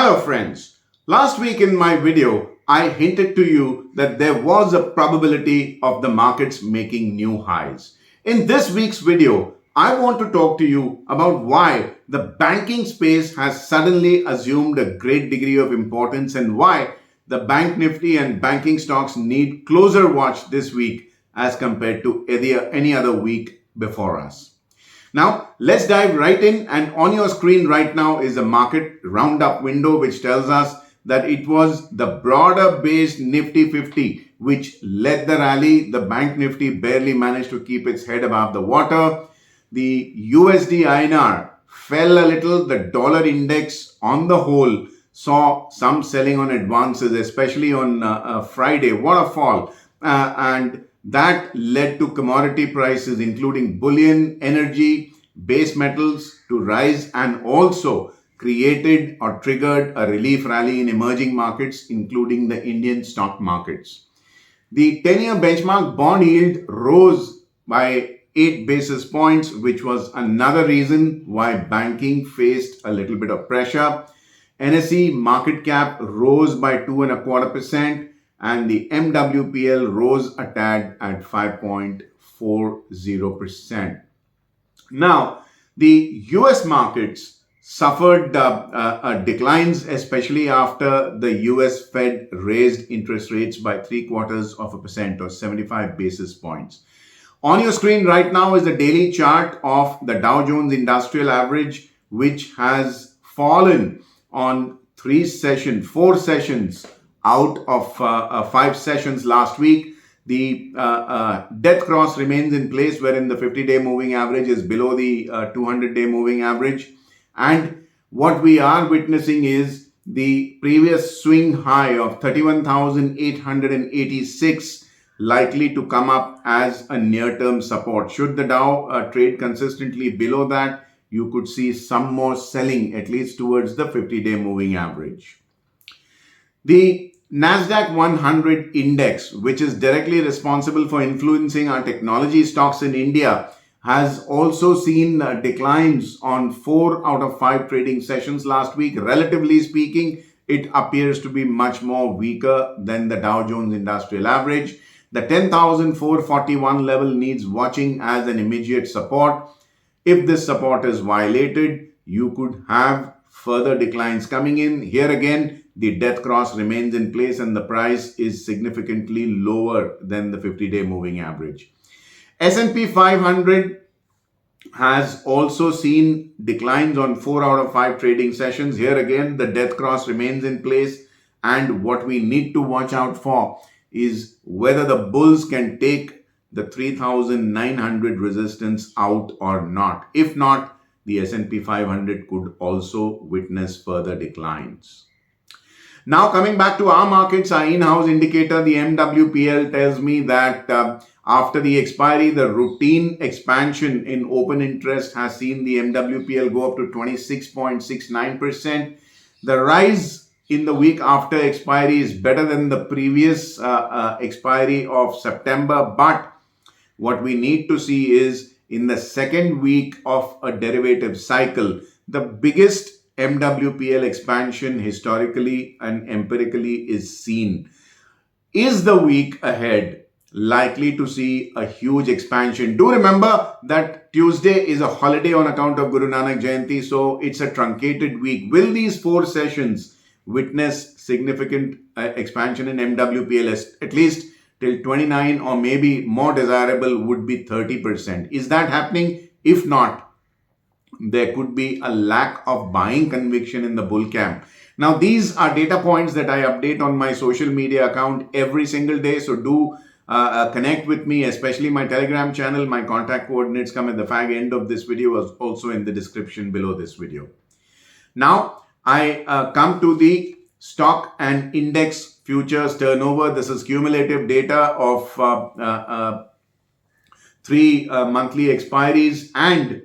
Hello friends, last week in my video, I hinted to you that there was a probability of the markets making new highs. In this week's video, I want to talk to you about why the banking space has suddenly assumed a great degree of importance and why the bank nifty and banking stocks need closer watch this week as compared to any other week before us. Now, let's dive right in, and on your screen right now is a market roundup window which tells us that it was the broader based Nifty 50 which led the rally. The bank nifty barely managed to keep its head above the water. The USD INR fell a little. The dollar index on the whole saw some selling on advances, especially on Friday. What a fall. And that led to commodity prices, including bullion, energy, base metals to rise, and also created or triggered a relief rally in emerging markets, including the Indian stock markets. The 10-year benchmark bond yield rose by 8 basis points, which was another reason why banking faced a little bit of pressure. NSE market cap rose by 2.25%. And the MWPL rose a tad at 5.40%. Now, the US markets suffered declines, especially after the US Fed raised interest rates by 0.75% or 75 basis points. On your screen right now is the daily chart of the Dow Jones Industrial Average, which has fallen on 4 sessions out of 5 sessions last week. The death cross remains in place, wherein the 50-day moving average is below the 200-day moving average. And what we are witnessing is the previous swing high of 31,886 likely to come up as a near-term support. Should the Dow trade consistently below that, you could see some more selling, at least towards the 50-day moving average. The Nasdaq 100 index, which is directly responsible for influencing our technology stocks in India, has also seen declines on 4 out of 5 trading sessions last week. Relatively speaking, it appears to be much more weaker than the Dow Jones Industrial Average. The 10,441 level needs watching as an immediate support. If this support is violated, you could have further declines coming in. Here again, the death cross remains in place and the price is significantly lower than the 50-day moving average. S&P 500 has also seen declines on 4 out of 5 trading sessions. Here again, the death cross remains in place, and what we need to watch out for is whether the bulls can take the 3,900 resistance out or not. If not, the S&P 500 could also witness further declines. Now, coming back to our markets, our in-house indicator, the MWPL, tells me that after the expiry, the routine expansion in open interest has seen the MWPL go up to 26.69%. The rise in the week after expiry is better than the previous expiry of September, but what we need to see is in the second week of a derivative cycle, the biggest MWPL expansion historically and empirically is seen. Is the week ahead likely to see a huge expansion? Do remember that Tuesday is a holiday on account of Guru Nanak Jayanti, so it's a truncated week. Will these 4 sessions witness significant expansion in MWPL, at least till 29, or maybe more desirable would be 30%? Is that happening? If not, there could be a lack of buying conviction in the bull camp. Now, these are data points that I update on my social media account every single day. So do connect with me, especially my Telegram channel. My contact coordinates come at the fag end of this video, as also in the description below this video. Now, I come to the stock and index futures turnover. This is cumulative data of 3 monthly expiries, and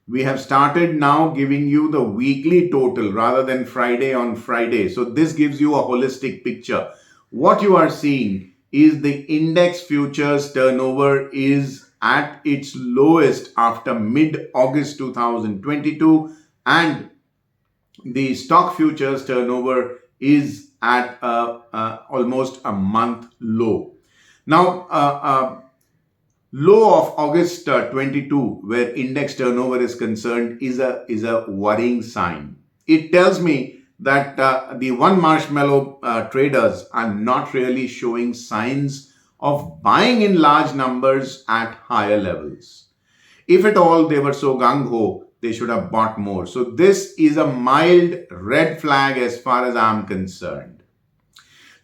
we have started now giving you the weekly total rather than Friday on Friday. So this gives you a holistic picture. What you are seeing is the index futures turnover is at its lowest after mid-August 2022, and the stock futures turnover is at almost a month low. Now, low of August 22, where index turnover is concerned, is a worrying sign. It tells me that the one Marshmallow traders are not really showing signs of buying in large numbers at higher levels. If at all they were so gung-ho, they should have bought more. So this is a mild red flag as far as I'm concerned.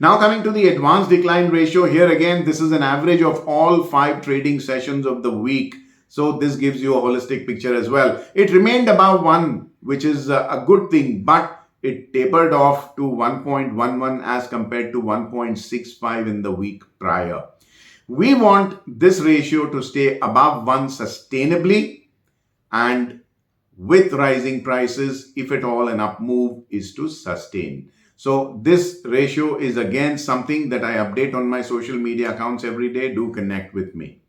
Now coming to the advanced decline ratio, here again, this is an average of all 5 trading sessions of the week. So this gives you a holistic picture as well. It remained above 1, which is a good thing, but it tapered off to 1.11 as compared to 1.65 in the week prior. We want this ratio to stay above 1 sustainably, and with rising prices, if at all an up move is to sustain. So this ratio is again something that I update on my social media accounts every day. Do connect with me.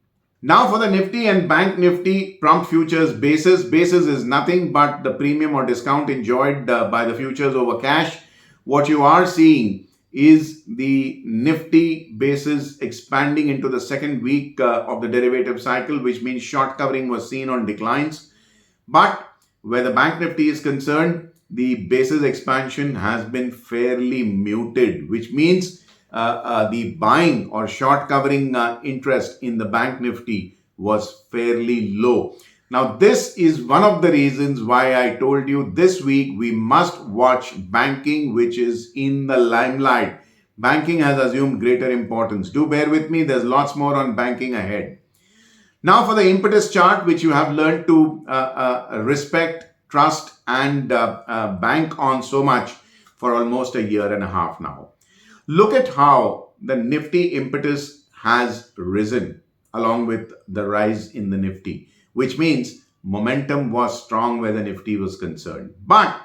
Now for the Nifty and Bank Nifty prompt futures basis. Basis is nothing but the premium or discount enjoyed by the futures over cash. What you are seeing is the Nifty basis expanding into the second week of the derivative cycle, which means short covering was seen on declines. But where the Bank Nifty is concerned, the basis expansion has been fairly muted, which means the buying or short covering interest in the Bank Nifty was fairly low. Now, this is one of the reasons why I told you this week we must watch banking, which is in the limelight. Banking has assumed greater importance. Do bear with me. There's lots more on banking ahead. Now for the impetus chart, which you have learned to respect, trust, and bank on so much for almost a year and a half now. Look at how the Nifty impetus has risen along with the rise in the Nifty, which means momentum was strong where the Nifty was concerned. But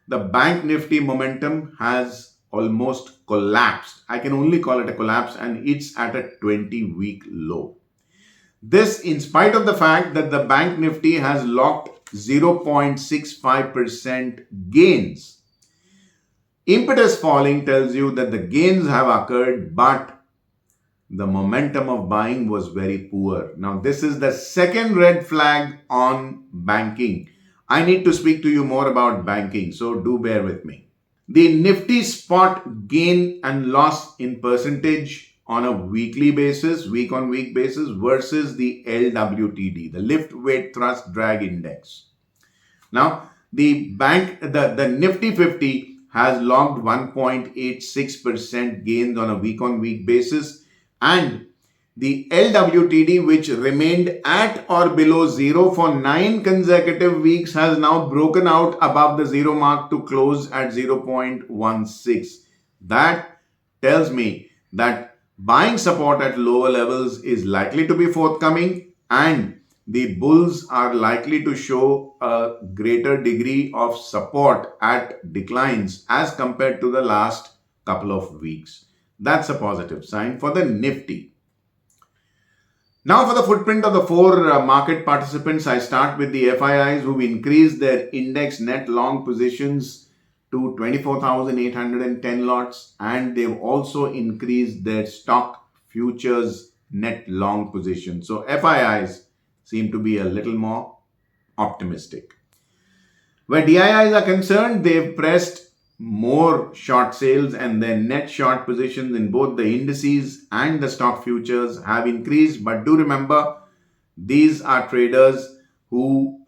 the Bank Nifty momentum has almost collapsed. I can only call it a collapse, and it's at a 20-week low. This in spite of the fact that the Bank Nifty has locked 0.65% gains. Impetus falling tells you that the gains have occurred, but the momentum of buying was very poor. Now, this is the second red flag on banking. I need to speak to you more about banking, so do bear with me. The Nifty spot gain and loss in percentage on a weekly basis, week-on-week basis versus the LWTD, the Lift Weight Thrust Drag Index. Now, the Nifty 50 has logged 1.86% gains on a week-on-week basis, and the LWTD, which remained at or below zero for 9 consecutive weeks, has now broken out above the zero mark to close at 0.16. That tells me that buying support at lower levels is likely to be forthcoming, and the bulls are likely to show a greater degree of support at declines as compared to the last couple of weeks. That's a positive sign for the Nifty. Now for the footprint of the 4 market participants, I start with the FIIs who've increased their index net long positions to 24,810 lots, and they've also increased their stock futures net long position. So FIIs seem to be a little more optimistic. Where DIIs are concerned, they've pressed more short sales, and their net short positions in both the indices and the stock futures have increased. But do remember, these are traders who,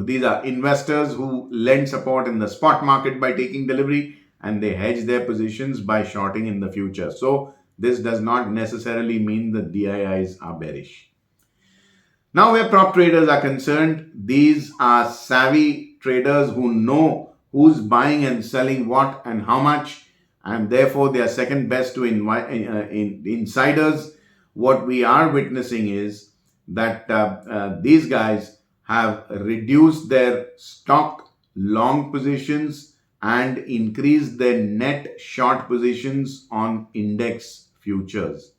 these are investors who lend support in the spot market by taking delivery, and they hedge their positions by shorting in the future. So this does not necessarily mean that DIIs are bearish. Now where prop traders are concerned, these are savvy traders who know who's buying and selling what and how much, and therefore they are second best to insiders. What we are witnessing is that these guys have reduced their stock long positions and increased their net short positions on index futures,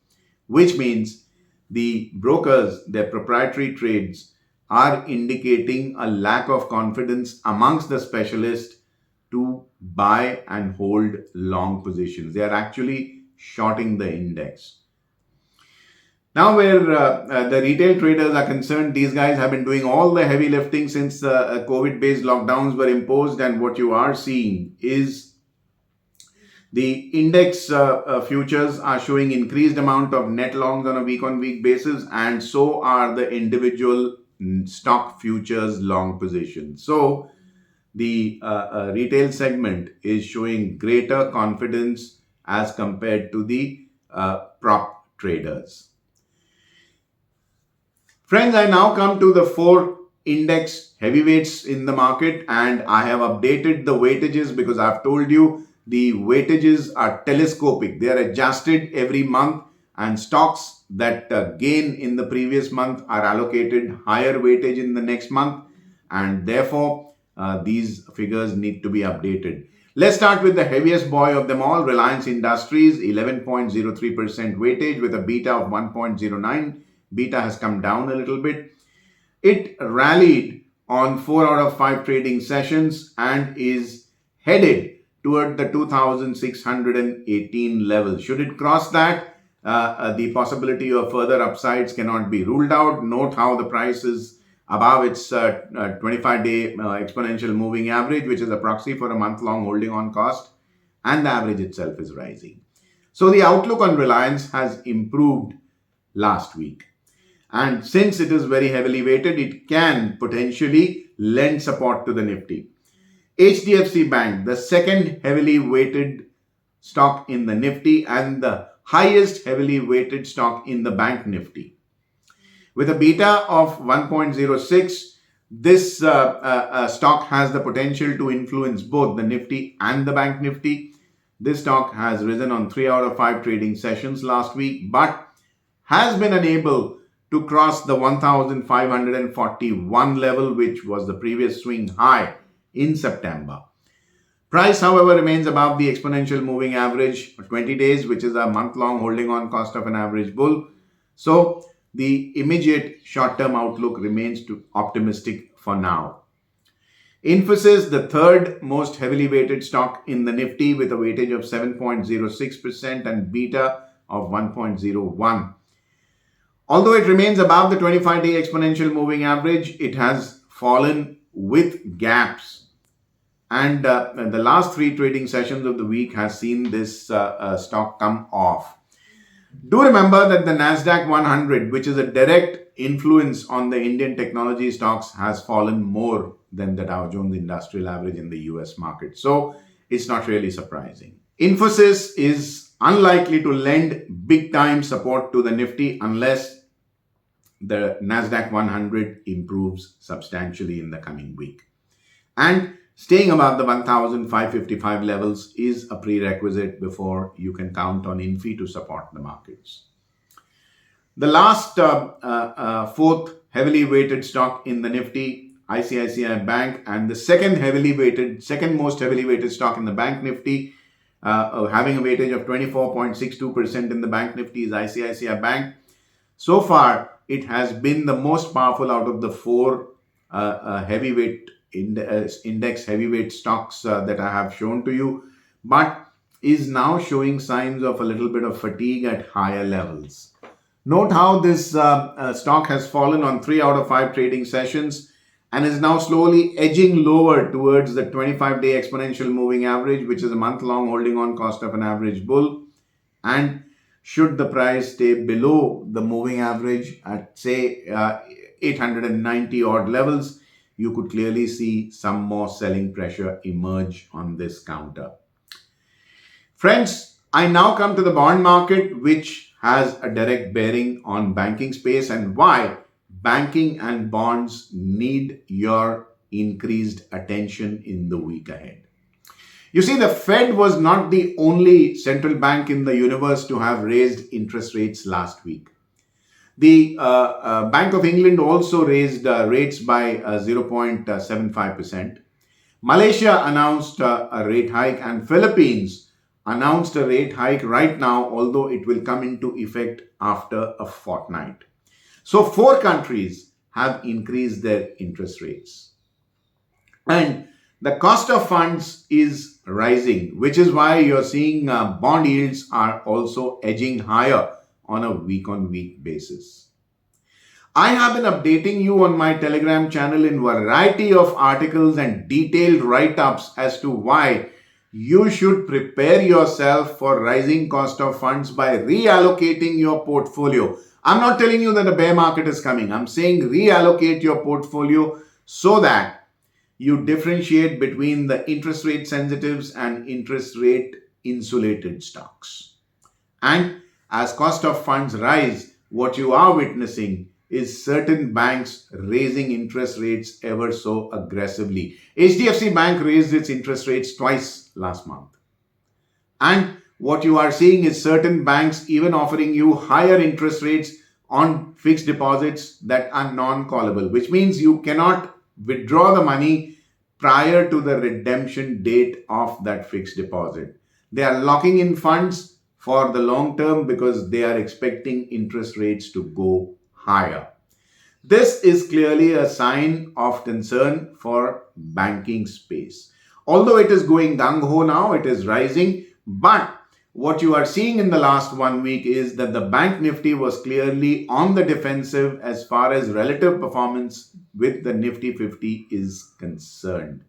which means the brokers, their proprietary trades, are indicating a lack of confidence amongst the specialists to buy and hold long positions. They are actually shorting the index. Now, where the retail traders are concerned, these guys have been doing all the heavy lifting since COVID-based lockdowns were imposed, and what you are seeing is the index futures are showing increased amount of net longs on a week-on-week basis, and so are the individual stock futures long positions. So the retail segment is showing greater confidence as compared to the prop traders. Friends, I now come to the 4 index heavyweights in the market, and I have updated the weightages because I've told you the weightages are telescopic. They are adjusted every month, and stocks that gain in the previous month are allocated higher weightage in the next month, and therefore these figures need to be updated. Let's start with the heaviest boy of them all, Reliance Industries, 11.03% weightage with a beta of 1.09. Beta has come down a little bit. It rallied on 4 out of 5 trading sessions and is headed toward the 2,618 level. Should it cross that, the possibility of further upsides cannot be ruled out. Note how the price is above its 25-day exponential moving average, which is a proxy for a month-long holding on cost, and the average itself is rising. So the outlook on Reliance has improved last week. And since it is very heavily weighted, it can potentially lend support to the Nifty. HDFC Bank, the second heavily weighted stock in the Nifty and the highest heavily weighted stock in the Bank Nifty. With a beta of 1.06, this stock has the potential to influence both the Nifty and the Bank Nifty. This stock has risen on 3 out of 5 trading sessions last week, but has been unable to cross the 1,541 level, which was the previous swing high in September. Price, however, remains above the exponential moving average for 20 days, which is a month-long holding on cost of an average bull. So the immediate short-term outlook remains optimistic for now. Infosys, the third most heavily weighted stock in the Nifty with a weightage of 7.06% and beta of 1.01. Although it remains above the 25-day exponential moving average, it has fallen with gaps. And the last 3 trading sessions of the week has seen this stock come off. Do remember that the Nasdaq 100, which is a direct influence on the Indian technology stocks, has fallen more than the Dow Jones Industrial Average in the US market. So it's not really surprising. Infosys is unlikely to lend big time support to the Nifty unless the Nasdaq 100 improves substantially in the coming week. And staying above the 1,555 levels is a prerequisite before you can count on Infi to support the markets. The last 4th heavily weighted stock in the Nifty, ICICI Bank, and the second most heavily weighted stock in the Bank Nifty, having a weightage of 24.62% in the Bank Nifty, is ICICI Bank. So far, it has been the most powerful out of the 4 heavyweight index heavyweight stocks that I have shown to you, but is now showing signs of a little bit of fatigue at higher levels. Note how this stock has fallen on 3 out of 5 trading sessions and is now slowly edging lower towards the 25-day exponential moving average, which is a month-long holding on cost of an average bull. And should the price stay below the moving average at, say, 890 odd levels, you could clearly see some more selling pressure emerge on this counter. Friends, I now come to the bond market, which has a direct bearing on banking space and why banking and bonds need your increased attention in the week ahead. You see, the Fed was not the only central bank in the universe to have raised interest rates last week. The Bank of England also raised rates by 0.75%. Malaysia announced a rate hike, and Philippines announced a rate hike right now, although it will come into effect after a fortnight. So 4 countries have increased their interest rates. And The cost of funds is rising, which is why you're seeing bond yields are also edging higher on a week-on-week basis. I have been updating you on my Telegram channel in variety of articles and detailed write-ups as to why you should prepare yourself for rising cost of funds by reallocating your portfolio. I'm not telling you that a bear market is coming. I'm saying reallocate your portfolio so that you differentiate between the interest rate sensitives and interest rate insulated stocks. And as cost of funds rise, what you are witnessing is certain banks raising interest rates ever so aggressively. HDFC Bank raised its interest rates twice last month. And what you are seeing is certain banks even offering you higher interest rates on fixed deposits that are non-callable, which means you cannot withdraw the money prior to the redemption date of that fixed deposit. They are locking in funds for the long term because they are expecting interest rates to go higher. This is clearly a sign of concern for banking space. Although it is going gung-ho now, it is rising, but what you are seeing in the last 1 week is that the Bank Nifty was clearly on the defensive as far as relative performance with the Nifty 50 is concerned.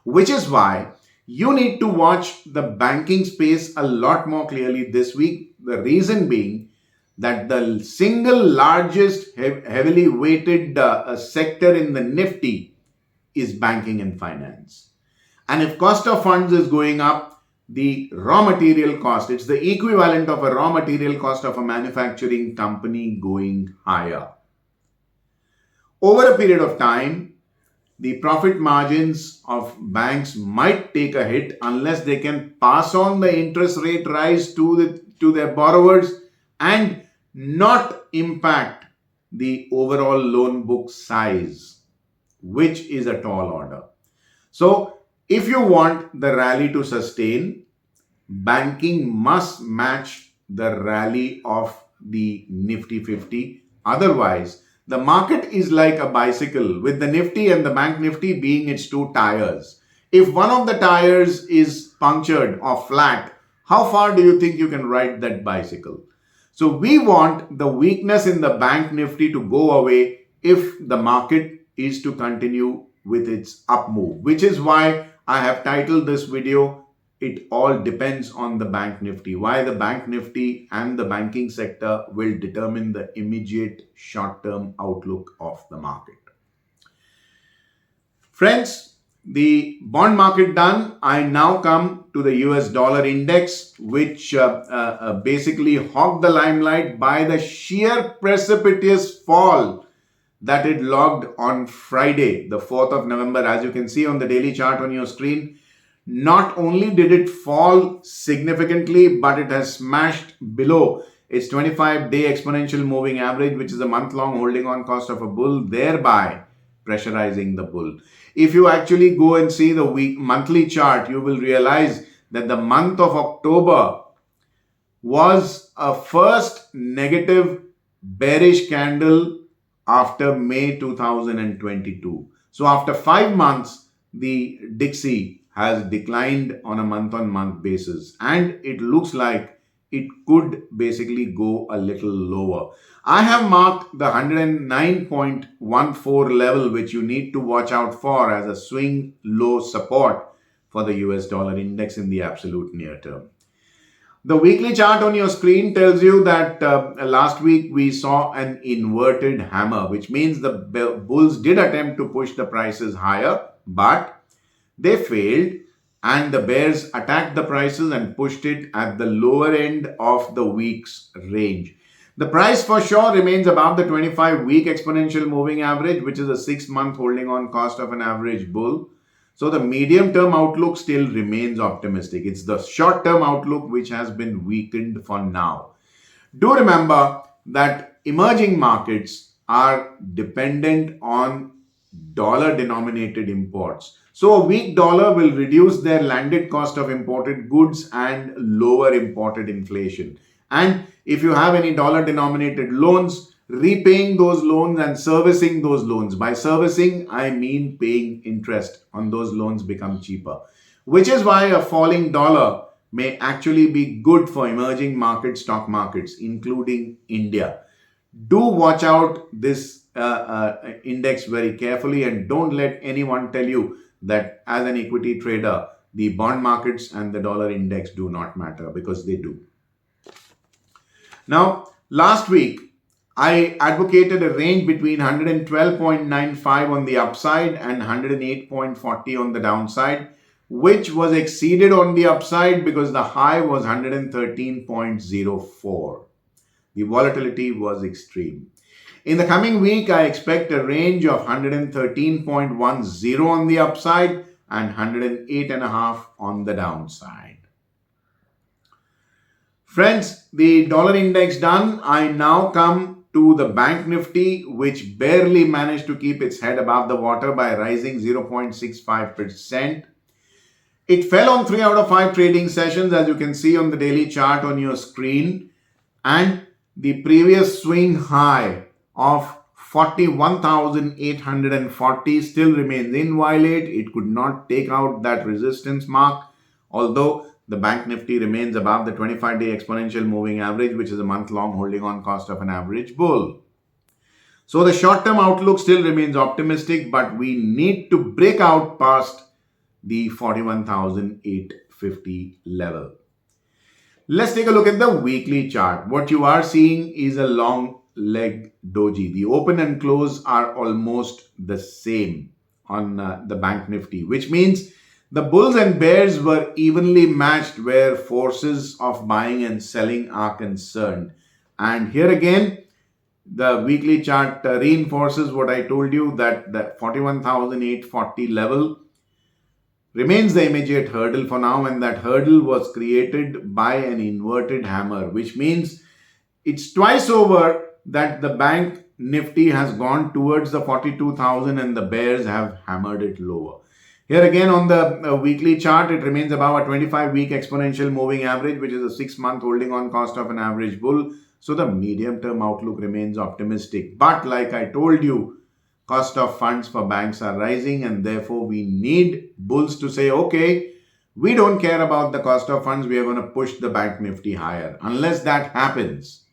Which is why you need to watch the banking space a lot more clearly this week. The reason being that the single largest heavily weighted sector in the Nifty is banking and finance. And if cost of funds is going up, the raw material cost, it's the equivalent of a raw material cost of a manufacturing company going higher. Over a period of time, the profit margins of banks might take a hit unless they can pass on the interest rate rise to their borrowers and not impact the overall loan book size, which is a tall order. So, if you want the rally to sustain, banking must match the rally of the Nifty 50. Otherwise, the market is like a bicycle with the Nifty and the Bank Nifty being its two tires. If one of the tires is punctured or flat, how far do you think you can ride that bicycle? So we want the weakness in the Bank Nifty to go away if the market is to continue with its up move, which is why I have titled this video, It All Depends on the Bank Nifty, why the Bank Nifty and the banking sector will determine the immediate short-term outlook of the market. Friends, the bond market done, I now come to the US dollar index, which basically hogged the limelight by the sheer precipitous fall that it logged on Friday, the 4th of November. As you can see on the daily chart on your screen, not only did it fall significantly, but it has smashed below its 25-day exponential moving average, which is a month-long holding on cost of a bull, thereby pressurizing the bull. If you actually go and see the monthly chart, you will realize that the month of October was a first negative bearish candle after May 2022. So after 5 months, the Dixie has declined on a month-on-month basis, and it looks like it could basically go a little lower. I have marked the 109.14 level, which you need to watch out for as a swing low support for the US dollar index in the absolute near term. The weekly chart on your screen tells you that last week we saw an inverted hammer, which means the bulls did attempt to push the prices higher, but they failed, and the bears attacked the prices and pushed it at the lower end of the week's range. The price for sure remains above the 25-week exponential moving average, which is a 6-month holding on cost of an average bull. So the medium-term outlook still remains optimistic. It's the short-term outlook which has been weakened for now. Do remember that emerging markets are dependent on dollar-denominated imports. So a weak dollar will reduce their landed cost of imported goods and lower imported inflation. And if you have any dollar-denominated loans, repaying those loans and servicing those loans. By servicing, I mean paying interest on those loans become cheaper, which is why a falling dollar may actually be good for emerging market stock markets, including India. Do watch out this index very carefully and don't let anyone tell you that as an equity trader, the bond markets and the dollar index do not matter, because they do. Now, last week, I advocated a range between 112.95 on the upside and 108.40 on the downside, which was exceeded on the upside because the high was 113.04. The volatility was extreme. In the coming week, I expect a range of 113.10 on the upside and 108.5 on the downside. Friends, the dollar index done. I now come to the bank Nifty, which barely managed to keep its head above the water by rising 0.65%. It fell on 3 out of 5 trading sessions, as you can see on the daily chart on your screen, and the previous swing high of 41,840 still remains inviolate. It could not take out that resistance mark, although the bank Nifty remains above the 25-day exponential moving average, which is a month-long holding on cost of an average bull. So the short-term outlook still remains optimistic, but we need to break out past the 41,850 level. Let's take a look at the weekly chart. What you are seeing is a long leg doji. The open and close are almost the same on the bank Nifty, which means the bulls and bears were evenly matched where forces of buying and selling are concerned. And here again, the weekly chart reinforces what I told you, that the 41,840 level remains the immediate hurdle for now, and that hurdle was created by an inverted hammer, which means it's twice over that the bank Nifty has gone towards the 42,000 and the bears have hammered it lower. Here again on the weekly chart, it remains above a 25-week exponential moving average, which is a 6-month holding on cost of an average bull. So the medium-term outlook remains optimistic. But like I told you, cost of funds for banks are rising, and therefore we need bulls to say, okay, we don't care about the cost of funds, we are going to push the bank Nifty higher. Unless that happens,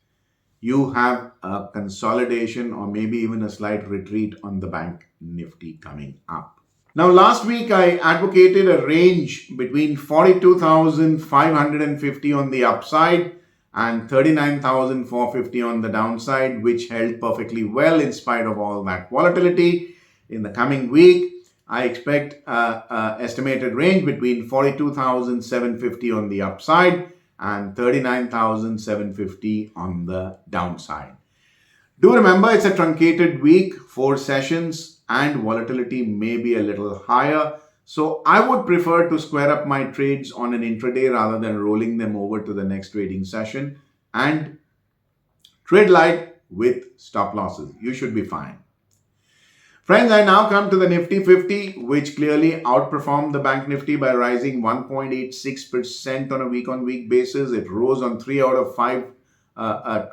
you have a consolidation or maybe even a slight retreat on the bank Nifty coming up. Now, last week I advocated a range between 42,550 on the upside and 39,450 on the downside, which held perfectly well in spite of all that volatility. In the coming week, I expect an estimated range between 42,750 on the upside and 39,750 on the downside. Do remember, it's a truncated week, 4 sessions, and volatility may be a little higher. So I would prefer to square up my trades on an intraday rather than rolling them over to the next trading session, and trade light with stop losses. You should be fine. Friends, I now come to the Nifty 50, which clearly outperformed the bank Nifty by rising 1.86% on a week-on-week basis. It rose on 3 out of 5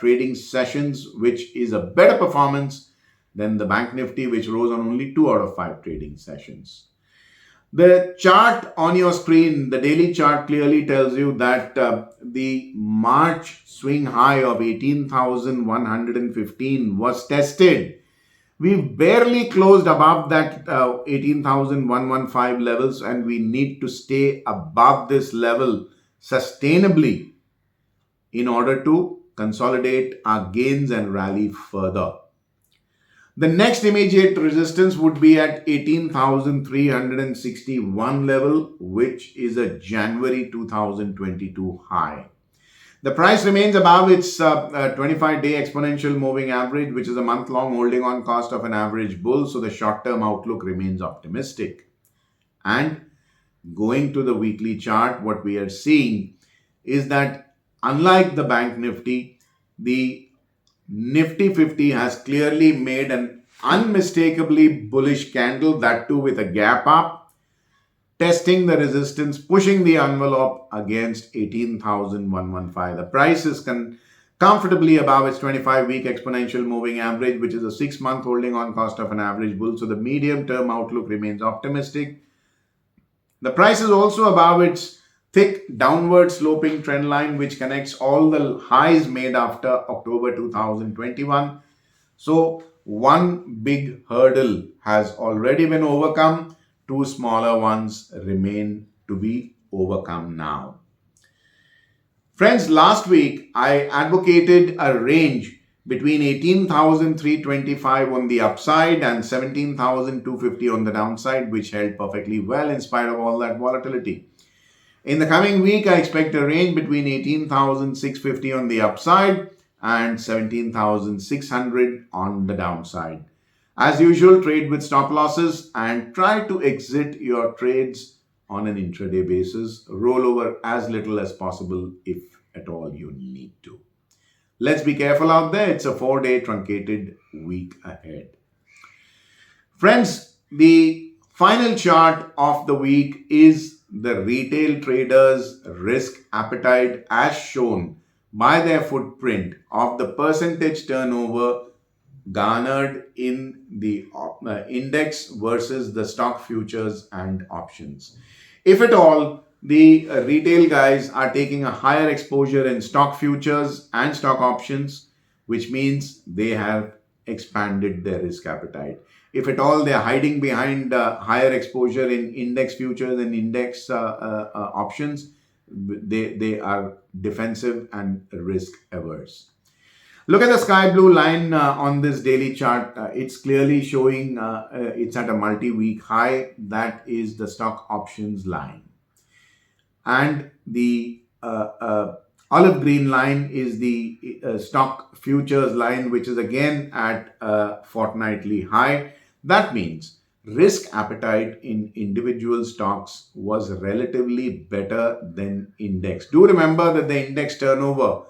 trading sessions, which is a better performance than the bank Nifty, which rose on only 2 out of 5 trading sessions. The chart on your screen, the daily chart, clearly tells you that the March swing high of 18,115 was tested. We barely closed above that 18,115 levels, and we need to stay above this level sustainably in order to consolidate our gains and rally further. The next immediate resistance would be at 18,361 level, which is a January 2022 high. The price remains above its 25-day exponential moving average, which is a month-long holding on cost of an average bull. So the short-term outlook remains optimistic. And going to the weekly chart, what we are seeing is that unlike the bank Nifty, the Nifty 50 has clearly made an unmistakably bullish candle, that too with a gap up, testing the resistance, pushing the envelope against 18,115. The price is comfortably above its 25-week exponential moving average, which is a 6-month holding on cost of an average bull. So the medium-term outlook remains optimistic. The price is also above its thick downward sloping trend line, which connects all the highs made after October 2021. So one big hurdle has already been overcome. Two smaller ones remain to be overcome now. Friends, last week I advocated a range between 18,325 on the upside and 17,250 on the downside, which held perfectly well in spite of all that volatility. In the coming week, I expect a range between 18,650 on the upside and 17,600 on the downside. As usual, trade with stop losses and try to exit your trades on an intraday basis. Roll over as little as possible if at all you need to. Let's be careful out there. It's a 4-day truncated week ahead. Friends, the final chart of the week is the retail traders' risk appetite as shown by their footprint of the percentage turnover garnered in the index versus the stock futures and options. If at all, the retail guys are taking a higher exposure in stock futures and stock options, which means they have expanded their risk appetite. If at all they are hiding behind higher exposure in index futures and index options, they are defensive and risk averse. Look at the sky blue line on this daily chart. It's clearly showing it's at a multi-week high. That is the stock options line. And the olive green line is the stock futures line, which is again at a fortnightly high. That means risk appetite in individual stocks was relatively better than index. Do remember that the index turnover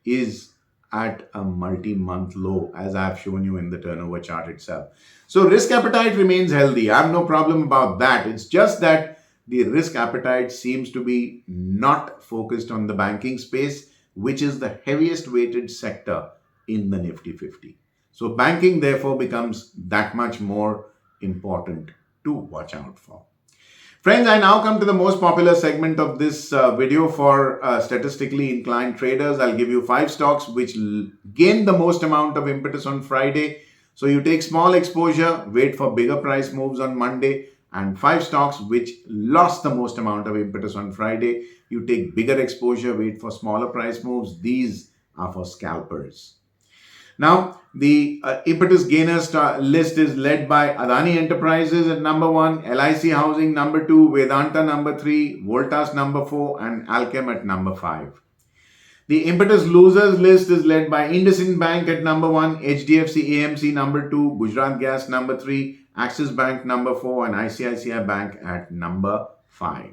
is at a multi-month low, as I have shown you in the turnover chart itself. So risk appetite remains healthy. I have no problem about that. It's just that the risk appetite seems to be not focused on the banking space, which is the heaviest weighted sector in the Nifty 50. So banking therefore becomes that much more important to watch out for. Friends, I now come to the most popular segment of this video for statistically inclined traders. I'll give you 5 stocks which gained the most amount of impetus on Friday. So you take small exposure, wait for bigger price moves on Monday, and 5 stocks which lost the most amount of impetus on Friday. You take bigger exposure, wait for smaller price moves. These are for scalpers. Now, the impetus gainers list is led by Adani Enterprises at number 1, LIC Housing number 2, Vedanta number 3, Voltas number 4, and Alchem at number 5. The impetus losers list is led by IndusInd Bank at number 1, HDFC AMC number 2, Gujarat Gas number 3, Axis Bank number 4, and ICICI Bank at number 5.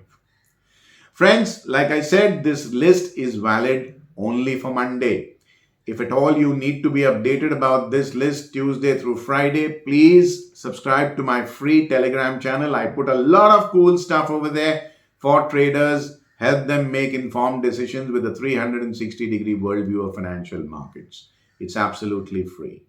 Friends, like I said, this list is valid only for Monday. If at all you need to be updated about this list Tuesday through Friday, please subscribe to my free Telegram channel. I put a lot of cool stuff over there for traders, help them make informed decisions with a 360-degree worldview of financial markets. It's absolutely free.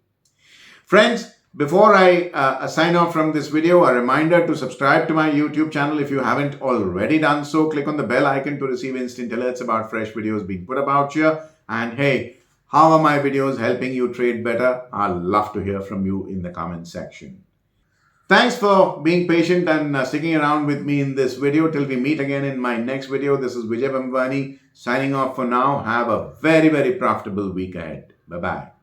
Friends, before I sign off from this video, a reminder to subscribe to my YouTube channel if you haven't already done so. Click on the bell icon to receive instant alerts about fresh videos being put about here. And hey, how are my videos helping you trade better? I'd love to hear from you in the comment section. Thanks for being patient and sticking around with me in this video. Till we meet again in my next video, this is Vijay Bambani signing off for now. Have a very, very profitable week ahead. Bye-bye.